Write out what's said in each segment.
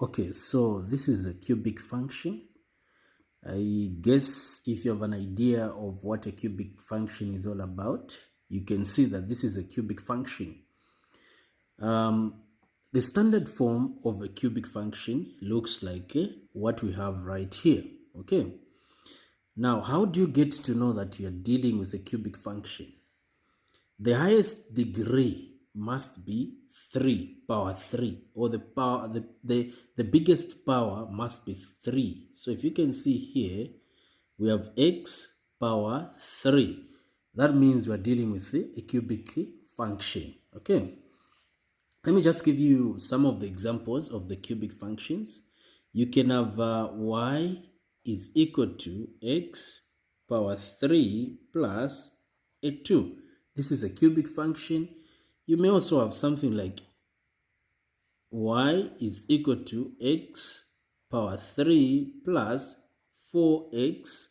Okay, so this is a cubic function. I guess if you have an idea of what a cubic function is all about, you can see that this is a cubic function. The standard form of a cubic function looks like what we have right here. Okay, now how do you get to know that you are dealing with a cubic function? The highest degree must be 3 power 3, or the biggest power must be 3. So if you can see here, we have x power 3. That means we are dealing with a cubic function. Okay, let me just give you some of the examples of the cubic functions. You can have y is equal to x power 3 plus a 2. This is a cubic function. You may also have something like y is equal to x power 3 plus 4x.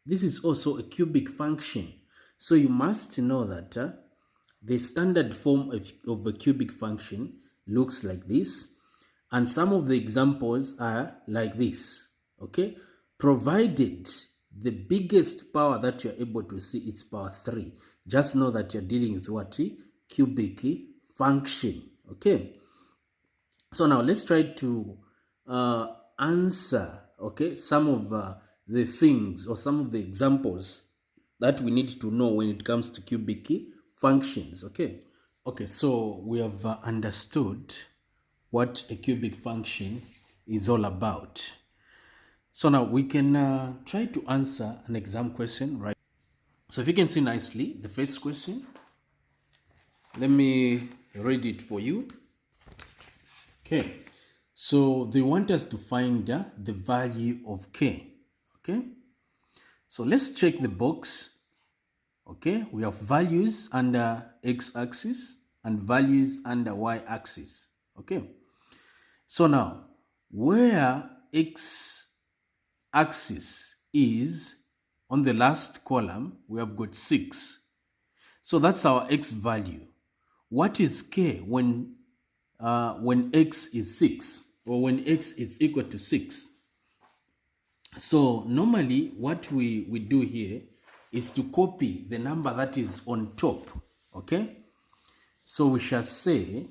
This is also a cubic function. So you must know that the standard form of a cubic function looks like this. And some of the examples are like this, okay? Provided the biggest power that you're able to see is power 3. Just know that you're dealing with what? Cubic function, okay? So now let's try to answer, okay, some of the things or some of the examples that we need to know when it comes to cubic functions, okay? Okay, so we have understood what a cubic function is all about. So now we can try to answer an exam question, right? So if you can see nicely, the first question, let me read it for you. Okay, so they want us to find the value of k. Okay, so let's check the box. Okay, we have values under x-axis and values under y-axis. Okay, so now where x-axis is on the last column, we have got 6. So that's our x value. What is k when x is 6 or when x is equal to 6? So normally what we do here is to copy the number that is on top, okay? So we shall say,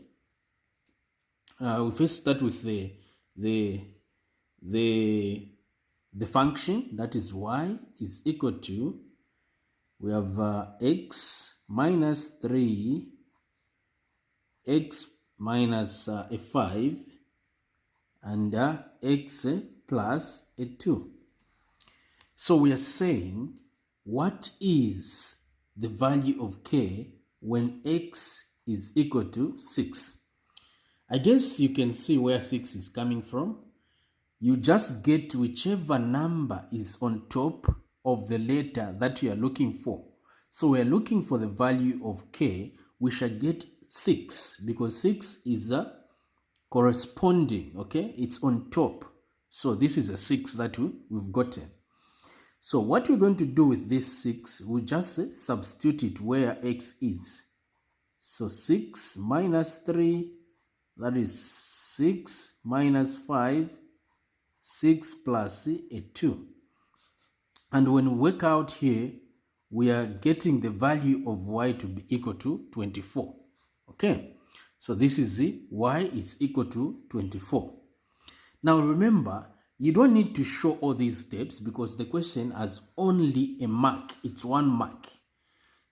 we first start with the function, that is y is equal to, we have x minus 3, x minus a 5, and x plus a 2. So we are saying, what is the value of k when x is equal to 6? I guess you can see where 6 is coming from. You just get whichever number is on top of the letter that you are looking for. So we are looking for the value of k. We shall get 6 because 6 is corresponding, okay? It's on top. So this is a 6 that we've gotten. So what we're going to do with this 6, we'll just substitute it where x is. So 6 minus 3, that is 6 minus 5, 6 plus a 2. And when we work out here, we are getting the value of y to be equal to 24. Okay, so this is y is equal to 24. Now remember, you don't need to show all these steps because the question has only a mark. It's 1 mark.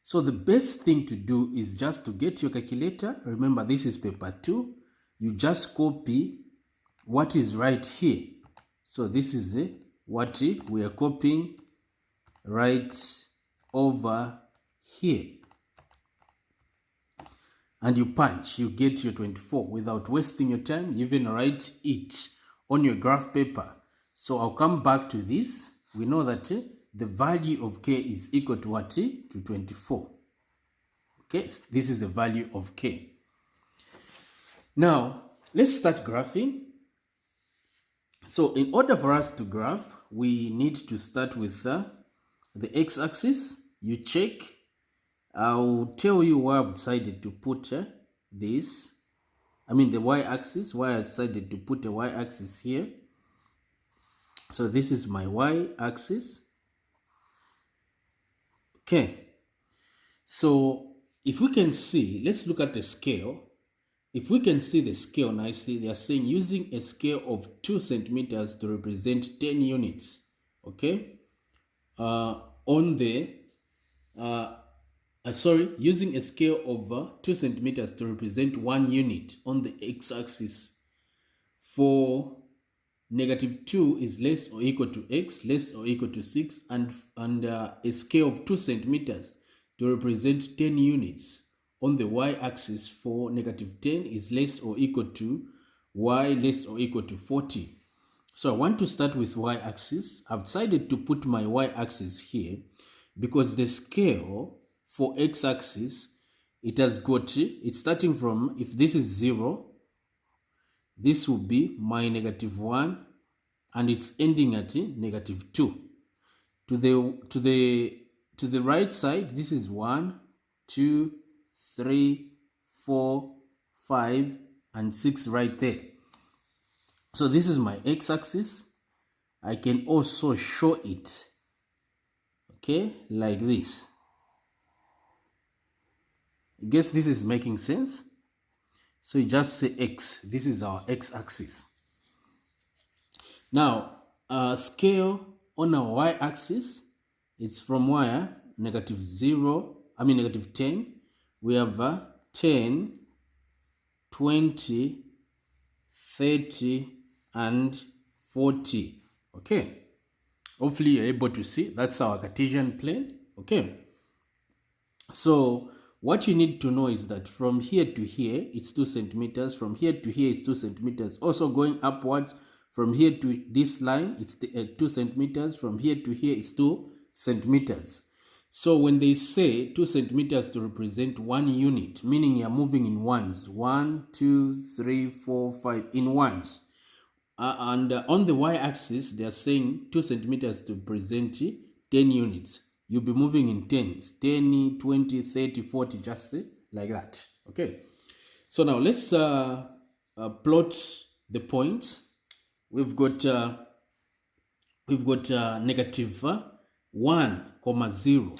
So the best thing to do is just to get your calculator. Remember, this is paper 2. You just copy what is right here. So this is what we are copying right over here. And you punch, you get your 24 without wasting your time. You even write it on your graph paper. So I'll come back to this. We know that the value of k is equal to what? To 24. Okay, this is the value of k. Now, let's start graphing. So in order for us to graph, we need to start with the x-axis. You check. I'll tell you where I've decided to put this. I mean the y-axis, why I decided to put a y-axis here. So this is my y-axis. Okay, so if we can see, let's look at the scale. If we can see the scale nicely, they are saying using a scale of 2 centimeters to represent 10 units. Okay, on the using a scale of 2 centimeters to represent 1 unit on the x-axis for -2 is less or equal to x, less or equal to 6, and a scale of 2 centimeters to represent 10 units on the y-axis for -10 is less or equal to y, less or equal to 40. So I want to start with y-axis. I've decided to put my y-axis here because the scale for x-axis, it's starting from, if this is 0, this will be my -1, and it's ending at -2. To the right side, this is 1, 2, 3, 4, 5, and 6 right there. So this is my x-axis. I can also show it, okay, like this. I guess this is making sense. So you just say x. This is our x-axis. Now, scale on our y-axis, it's from where? -10. We have 10, 20, 30, and 40. Okay. Hopefully you're able to see. That's our Cartesian plane. Okay. So what you need to know is that from here to here, it's 2 centimeters. From here to here, it's 2 centimeters. Also going upwards, from here to this line, it's 2 centimeters. From here to here, it's 2 centimeters. So when they say 2 centimeters to represent 1 unit, meaning you're moving in ones, 1, 2, 3, 4, 5, in ones. And on the y-axis, they are saying 2 centimeters to represent 10 units. You'll be moving in tens, 10, 20, 30, 40, just like that. Okay. So now let's plot the points. We've got -1, 0.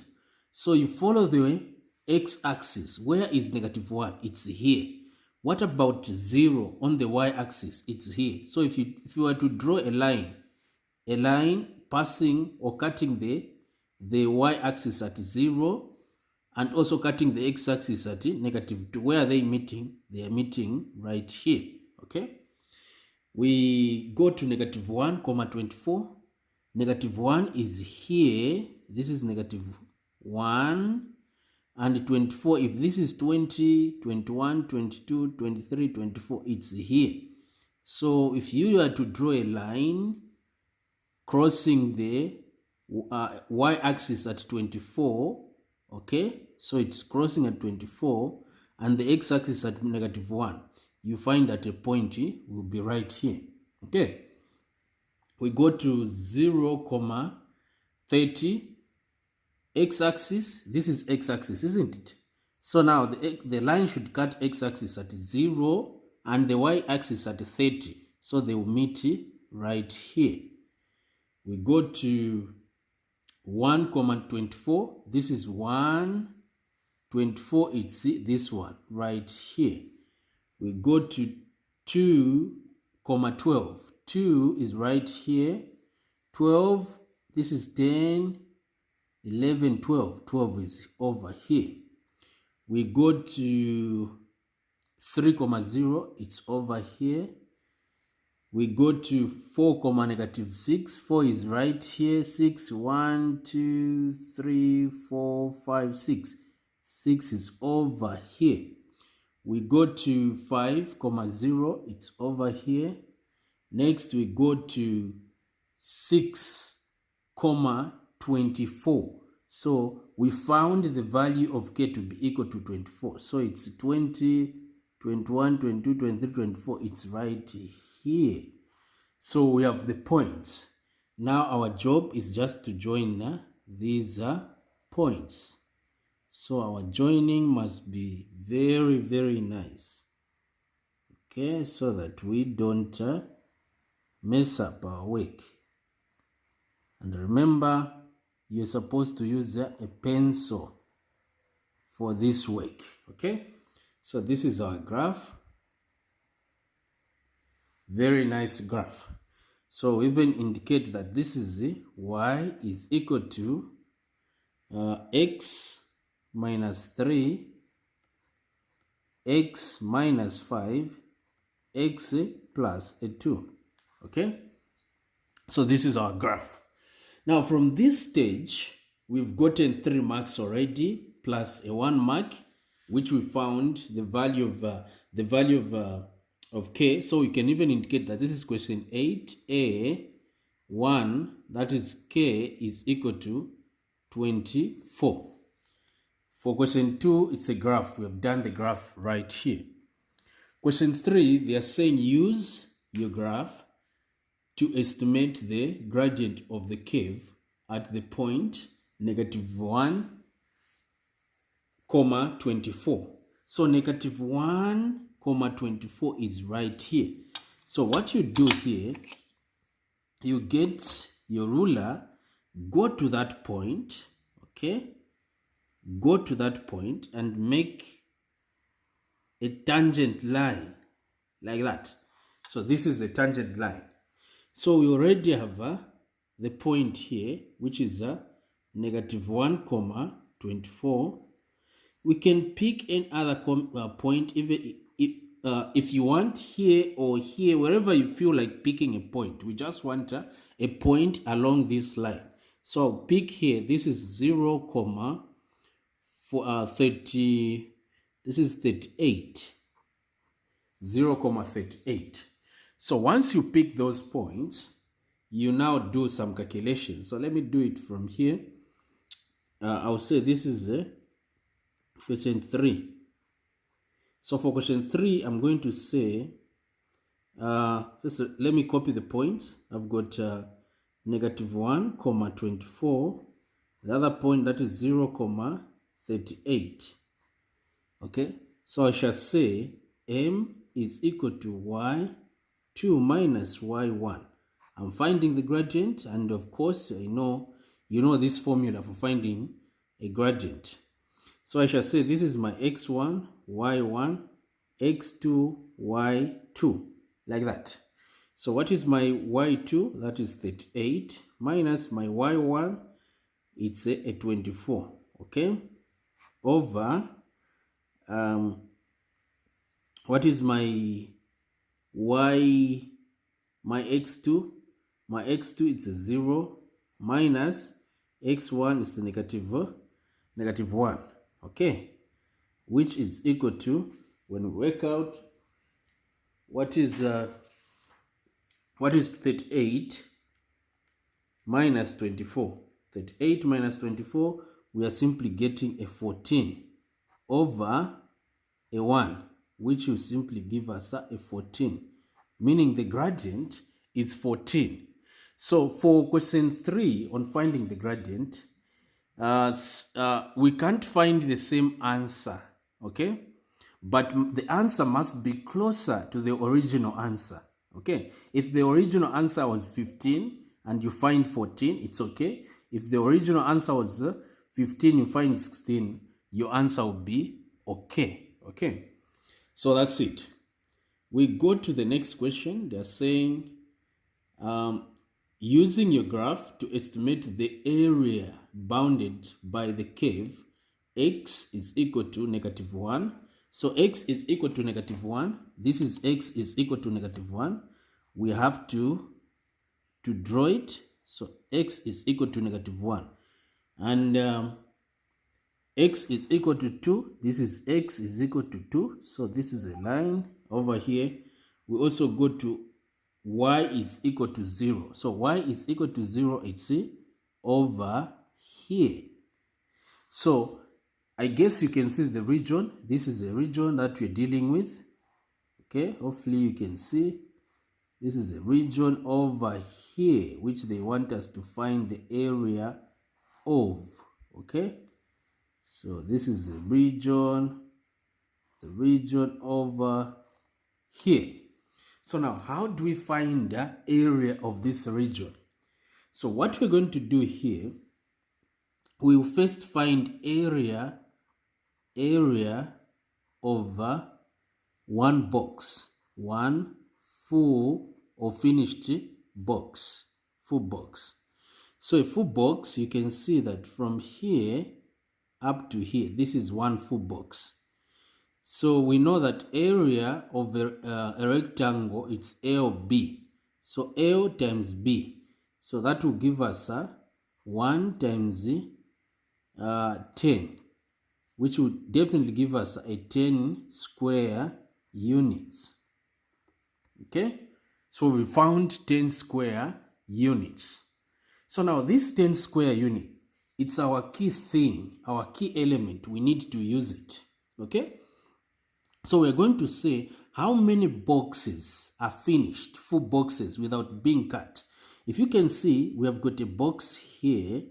So you follow the x-axis. Where is -1? It's here. What about 0 on the y-axis? It's here. So if you were to draw a line passing or cutting the y-axis at 0 and also cutting the x-axis at -2, where are they meeting? They are meeting right here. Okay. We go to -1, 24. -1 is here. This is -1. And 24, if this is 20, 21, 22, 23, 24, it's here. So if you were to draw a line crossing the y-axis at 24, okay, so it's crossing at 24, and the x-axis at -1, you find that a point will be right here. Okay, we go to 0, 30. X-axis, this is x-axis, isn't it? So now the line should cut x-axis at 0 and the y-axis at 30. So they will meet right here. We go to 1, 24. This is 1. 24, it's this one right here. We go to 2, 12. 2 is right here. 12, this is 10. 11, 12. 12 is over here. We go to 3, 0. It's over here. We go to 4, -6. 4 is right here. 6, 1, 2, 3, 4, 5, 6. 6 is over here. We go to 5, 0. It's over here. Next, we go to 6, 24. So we found the value of k to be equal to 24. So it's 20, 21, 22, 23, 24. It's right here. So we have the points. Now our job is just to join these points. So our joining must be very, very nice. okay, so that we don't mess up our work. And remember, you're supposed to use a pencil for this work, okay? So this is our graph. Very nice graph. So we even indicate that this is y is equal to x minus 3, x minus 5, x plus a 2, okay? So this is our graph. Now from this stage, we've gotten 3 marks already, plus a 1 mark, which we found the value of k. So we can even indicate that this is question 8a 1, that is k is equal to 24. For question 2, it's a graph. We have done the graph right here. Question 3, they are saying use your graph to estimate the gradient of the curve at the point -1, 24. So -1, 24 is right here. So what you do here, you get your ruler, go to that point, okay? Go to that point and make a tangent line like that. So this is a tangent line. So we already have the point here, which is -1, 24. We can pick any other point, even if you want here or here, wherever you feel like picking a point. We just want a point along this line. So pick here. This is 0, 30. This is 38. 0, 38. So once you pick those points, you now do some calculations. So let me do it from here. I'll say this is question 3. So for question 3, I'm going to say, first let me copy the points. I've got -1, 24. The other point, that is 0, 38. Okay, so I shall say m is equal to y2 minus y1. I'm finding the gradient, and of course, you know this formula for finding a gradient. So I shall say this is my x1, y1, x2, y2, like that. So what is my y2? That is 38, minus my y1, it's a 24, okay? Over, what is my y, my x2? My x2, it's a 0, minus x1 is a -1, okay? Which is equal to, when we work out, what is 38 minus 24? 38 minus 24, we are simply getting a 14 over a 1, which will simply give us a 14, meaning the gradient is 14. So for question 3 on finding the gradient, we can't find the same answer, okay? But the answer must be closer to the original answer, okay? If the original answer was 15 and you find 14, it's okay. If the original answer was 15, you find 16, your answer will be okay, okay? So that's it. We go to the next question. They're saying, using your graph to estimate the area bounded by the curve, x is equal to -1. So x is equal to -1. This is x is equal to -1. We have to draw it. So x is equal to -1. And x is equal to 2. This is x is equal to 2. So this is a line over here. We also go to y is equal to 0. So y is equal to 0, it's over here. So I guess you can see the region. This is the region that we're dealing with. Okay, hopefully you can see. This is a region over here, which they want us to find the area of. Okay, so this is the region over here. So now, how do we find the area of this region? So what we're going to do here, we will first find area of one box, one full or finished box, full box. So a full box, you can see that from here up to here, this is one full box. So we know that area of a rectangle, it's LB. So L times B. So that will give us 1 times 10, which would definitely give us a 10 square units. Okay, so we found 10 square units. So now this 10 square unit, it's our key thing, our key element. We need to use it. Okay, so we're going to say how many boxes are finished, full boxes without being cut. If you can see, we have got a box here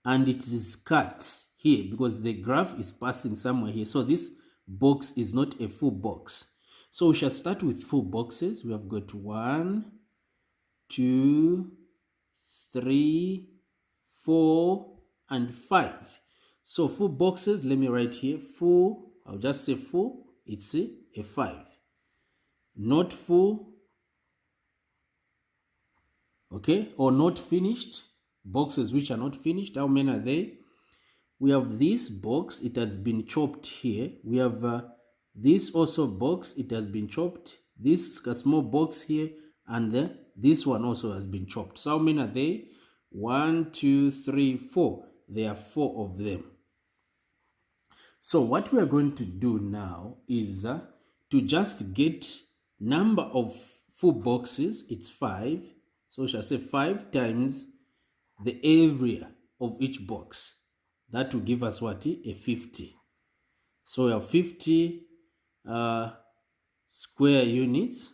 and it is cut here because the graph is passing somewhere here. So this box is not a full box. So we shall start with full boxes. We have got 1, 2, 3, 4, and 5. So full boxes, let me write here, full, I'll just say full, it's a 5. Not full, okay, or not finished, boxes which are not finished, how many are they? We have this box, it has been chopped here. We have this also box, it has been chopped. This small box here, and this one also has been chopped. So how many are they? 1, 2, 3, 4. There are 4 of them. So what we are going to do now is to just get number of full boxes. It's 5. So we shall say 5 times the area of each box. That will give us what? A 50. So we have 50 square units.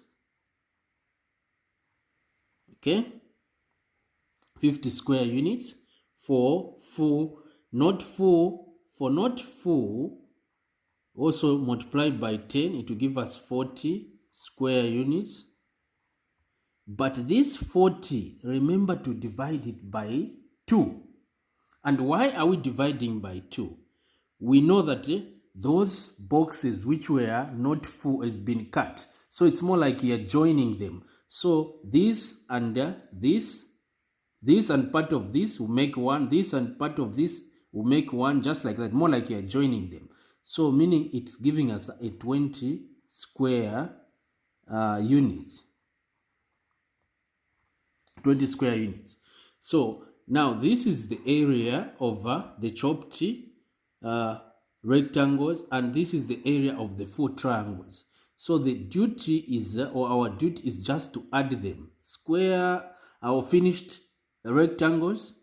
Okay, 50 square units for full, not full, for not full, also multiplied by 10, it will give us 40 square units. But this 40, remember to divide it by 2. And why are we dividing by 2? We know that those boxes which were not full has been cut. So it's more like you're joining them. So this and this and part of this will make 1. This and part of this will make 1, just like that. More like you're joining them. So meaning it's giving us a 20 square units. 20 square units. So now this is the area of the chopped rectangles, and this is the area of the full triangles. So the duty is, or our duty is just to add them. Square our finished rectangles,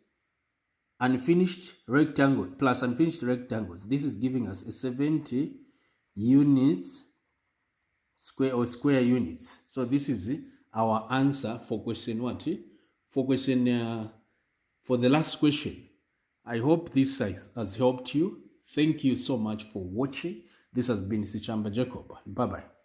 unfinished rectangle plus unfinished rectangles. This is giving us a 70 units square or square units. So this is our answer for question what? For question for the last question. I hope this has helped you. Thank you so much for watching. This has been Sichamba Jacob. Bye-bye.